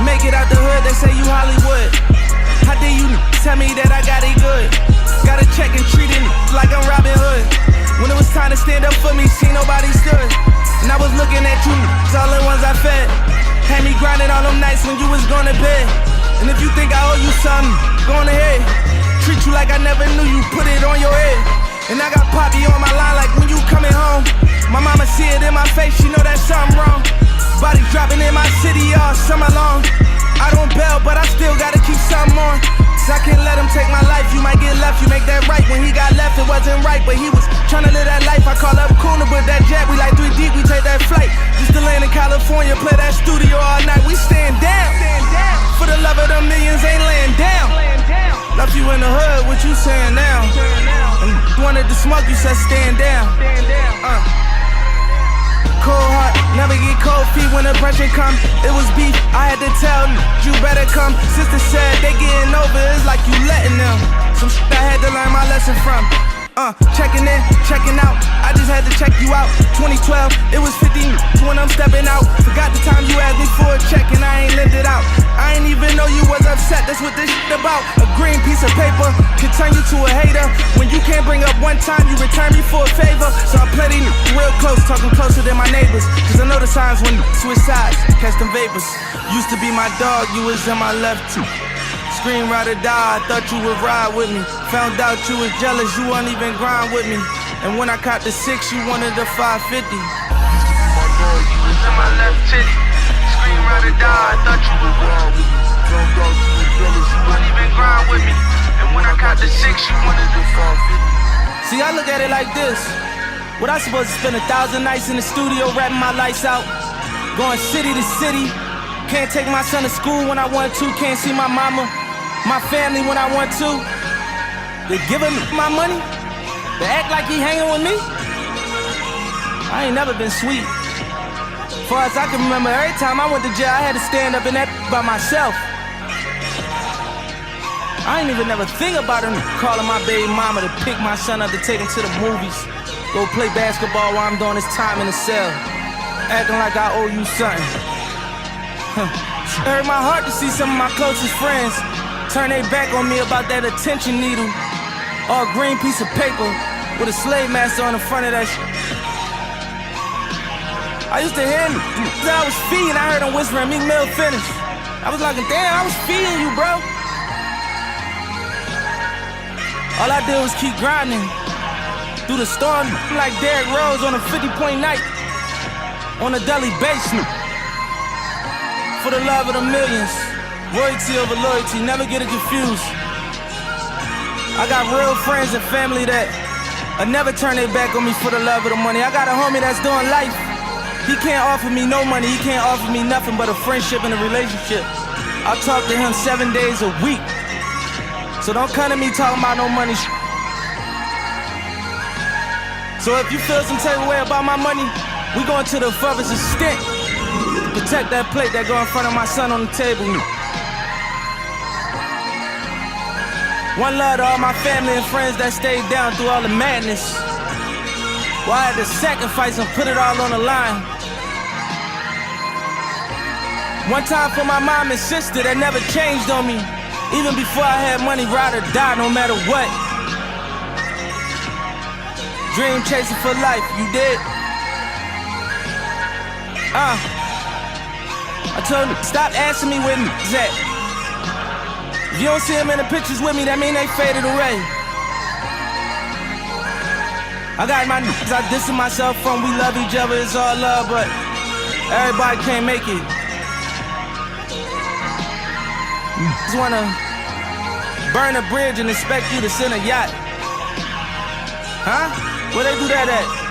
Make it out the hood, they say you Hollywood. How dare you tell me that I got it good? Gotta check and treat it like I'm Robin Hood. When it was time to stand up for me, see nobody stood. And I was looking at you, all the ones I fed. Had me grinding all them nights when you was going to bed. And if you think I owe you something, go on ahead. Treat you like I never knew you, put it on your head. And I got Poppy on my line like when you coming home. My mama see it in my face, she know that something wrong. Bodies dropping in my city all summer long. I don't bail, but I still gotta keep something on. Cause I can't let him take my life, you might get left, you make that right. When he got left, it wasn't right, but he was tryna live that life. I call up Kuna, but that jet, we like 3 deep, we take that flight. Just to land in California, play that studio all night. We stand down, for the love of the millions, ain't laying down. Left you in the hood, what you saying now? And wanted to smoke, you said stand down. Cold heart, never get cold feet when the pressure come. It was beef, I had to tell you better come. Sister said they getting over, it's like you letting them. Some shit I had to learn my lesson from. Checking in, checking out, I just had to check you out. 2012, it was 50 when I'm stepping out. Forgot the time you asked me for a check and I ain't lived it out. I ain't even know you was upset, that's what this shit about. A green piece of paper can turn you to a hater. When you can't bring up one time, you return me for a favor. So I play these real close, talking closer than my neighbors. Cause I know the signs when switch sides, catch them vapors. Used to be my dog, you was in my left too. Scream, ride or die, I thought you would ride with me. Found out you was jealous, you wouldn't even grind with me. And when I caught the 6, you wanted the 550. You was in my left titty. Scream, ride or die, I thought you would ride with me. Found out you was jealous, you wouldn't even grind with me. And when I caught the 6, you wanted the 550. See, I look at it like this. What I supposed to spend 1,000 nights in the studio rapping my lights out, going city to city. Can't take my son to school when I want to, can't see my mama, my family when I want to. They give him my money, they act like he hanging with me. I ain't never been sweet. Far as I can remember, every time I went to jail, I had to stand up in that by myself. I ain't even never think about him calling my baby mama to pick my son up to take him to the movies. Go play basketball while I'm doing this time in the cell. Acting like I owe you something. It hurt my heart to see some of my closest friends turn their back on me about that attention needle. All green piece of paper with a slave master on the front of that shit. I used to hear him I was feeding, I heard him whispering, Meek Mill finish. I was like, damn, I was feeding you, bro. All I did was keep grinding through the storm like Derrick Rose on a 50-point night on a Dudley basement. For the love of the millions, royalty over loyalty, never get it confused. I got real friends and family that never turn their back on me for the love of the money. I got a homie that's doing life. He can't offer me no money, he can't offer me nothing but a friendship and a relationship. I talk to him 7 days a week. So don't come to me talking about no money. So if you feel some type of way about my money, we going to the furthest extent to protect that plate that go in front of my son on the table. One love to all my family and friends that stayed down through all the madness. Well, I had to sacrifice and put it all on the line. One time for my mom and sister that never changed on me. Even before I had money, ride or die, no matter what. Dream chasing for life, you did? I told him, stop asking me where he's at. If you don't see him in the pictures with me, that mean they faded away. I got my niggas I dissing myself from, we love each other, it's all love, but everybody can't make it. Just wanna burn a bridge and expect you to send a yacht. Huh? Where they do that at?